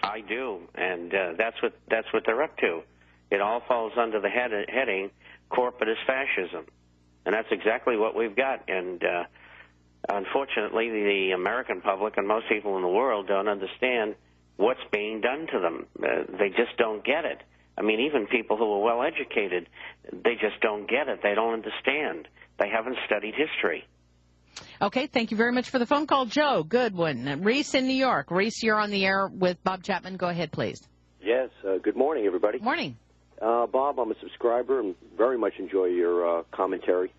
I do, and that's what they're up to. It all falls under the heading corporatist fascism, and that's exactly what we've got. And unfortunately, the American public and most people in the world don't understand what's being done to them. They just don't get it. I mean, even people who are well educated, they just don't get it. They don't understand. They haven't studied history. Okay, thank you very much for the phone call. Joe, good one. Reese in New York. Reese, you're on the air with Bob Chapman. Go ahead, please. Yes, good morning, everybody. Morning. Bob, I'm a subscriber and very much enjoy your commentary.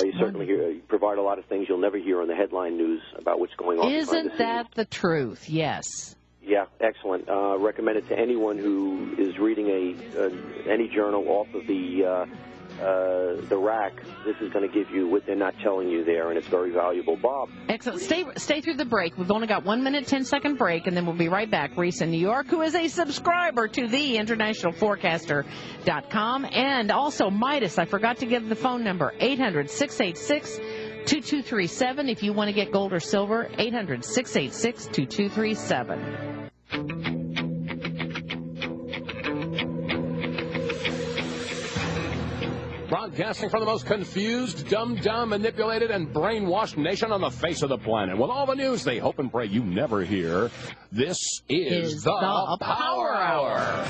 You certainly you provide a lot of things you'll never hear on the headline news about what's going on. Isn't that the truth? Yes. Yeah, excellent. Recommend it to anyone who is reading any journal off of the rack. This is going to give you what they're not telling you there, and it's very valuable. Bob. Excellent. Stay through the break. We've only got 1 minute, 10-second break, and then we'll be right back. Reese in New York, who is a subscriber to theinternationalforecaster.com, and also Midas. I forgot to give the phone number, 800-686-2237. If you want to get gold or silver, 800-686-2237. Broadcasting from the most confused, dumbed down, manipulated, and brainwashed nation on the face of the planet. With all the news they hope and pray you never hear, this is the Power Hour.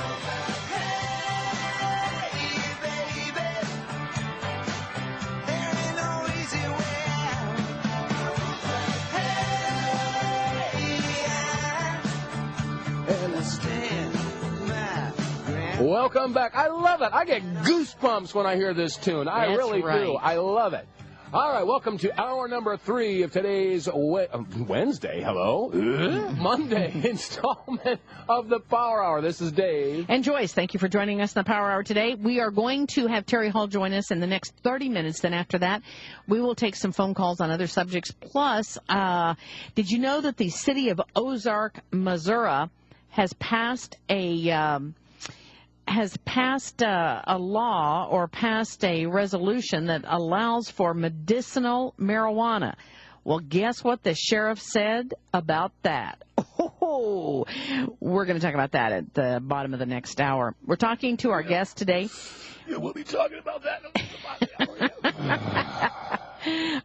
Welcome back. I love it. I get goosebumps when I hear this tune. I really do. I love it. All right, welcome to hour number 3 of today's Wednesday, Monday installment of the Power Hour. This is Dave. And Joyce, thank you for joining us in the Power Hour today. We are going to have Terry Hall join us in the next 30 minutes. Then after that, we will take some phone calls on other subjects. Plus, did you know that the city of Ozark, Missouri has passed a law or passed a resolution that allows for medicinal marijuana. Well, guess what the sheriff said about that? Oh, we're going to talk about that at the bottom of the next hour. We're talking to our guest today. Yeah, we'll be talking about that in the hour.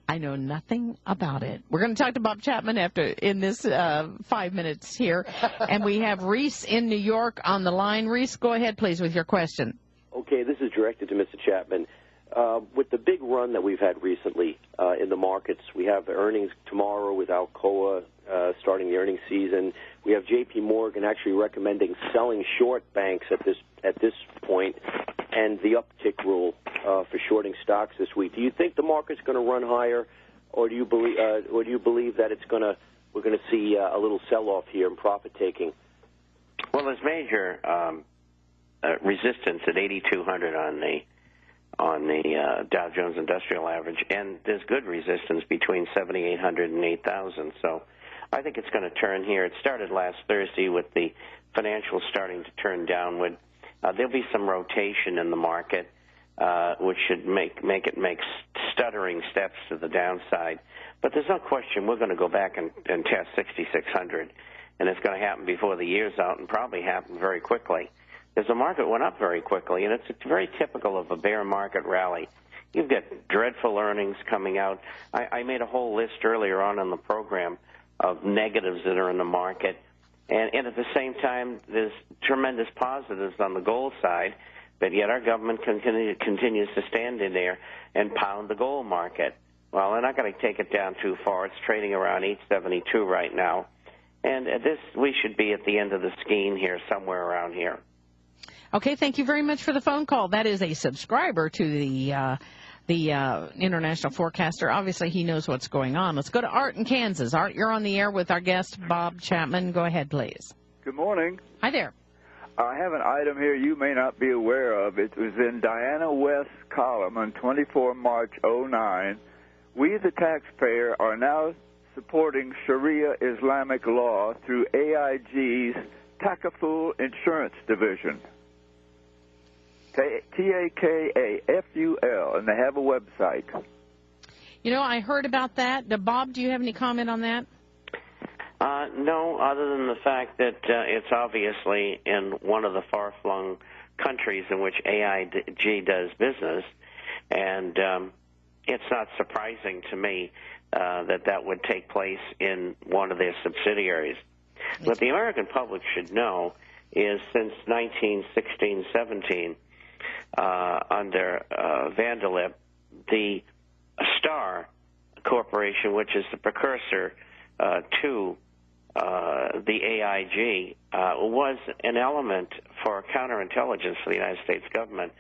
I know nothing about it. We're going to talk to Bob Chapman in this 5 minutes here. And we have Reese in New York on the line. Reese, go ahead, please, with your question. Okay, this is directed to Mr. Chapman. With the big run that we've had recently in the markets, we have earnings tomorrow with Alcoa starting the earnings season. We have J.P. Morgan actually recommending selling short banks at this point, and the uptick rule for shorting stocks this week. Do you think the market's going to run higher, or do you believe that we're going to see a little sell-off here and profit taking? Well, there's major resistance at 8,200 on the Dow Jones Industrial Average, and there's good resistance between 7,800 and 8,000. So I think it's going to turn here. It started last Thursday with the financials starting to turn downward. There'll be some rotation in the market, which should make it make stuttering steps to the downside. But there's no question we're going to go back and test 6,600, and it's going to happen before the year's out and probably happen very quickly. Because the market went up very quickly, and it's very typical of a bear market rally. You've got dreadful earnings coming out. I made a whole list earlier on in the program of negatives that are in the market. And at the same time, there's tremendous positives on the gold side, but yet our government continues to stand in there and pound the gold market. Well, they're not going to take it down too far. It's trading around 872 right now. And we should be at the end of the skein here, somewhere around here. Okay, thank you very much for the phone call. That is a subscriber to the International Forecaster. Obviously, he knows what's going on. Let's go to Art in Kansas. Art, you're on the air with our guest, Bob Chapman. Go ahead, please. Good morning. Hi there. I have an item here you may not be aware of. It was in Diana West's column on 24 March 09. We, the taxpayer, are now supporting Sharia Islamic law through AIG's Takaful Insurance Division. Takaful, and they have a website. You know, I heard about that. Bob, do you have any comment on that? No, other than the fact that it's obviously in one of the far-flung countries in which AIG does business, and it's not surprising to me that would take place in one of their subsidiaries. What the American public should know is since 1916-17, under Vanderlip, the Star Corporation, which is the precursor to the AIG, was an element for counterintelligence for the United States government,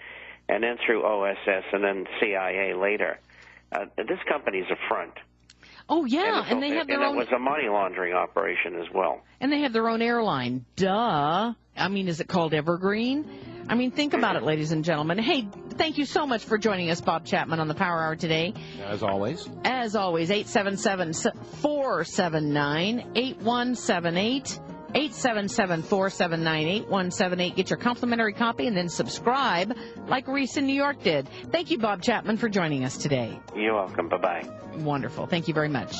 and then through OSS and then CIA later. This company's a front. Oh, yeah, and they have their own... it was a money laundering operation as well. And they have their own airline. Duh. I mean, is it called Evergreen? I mean, think about it, ladies and gentlemen. Hey, thank you so much for joining us, Bob Chapman, on the Power Hour today. As always. As always, 877-479-8178. 877-479-8178. Get your complimentary copy and then subscribe like Reese in New York did. Thank you, Bob Chapman, for joining us today. You're welcome. Bye-bye. Wonderful. Thank you very much.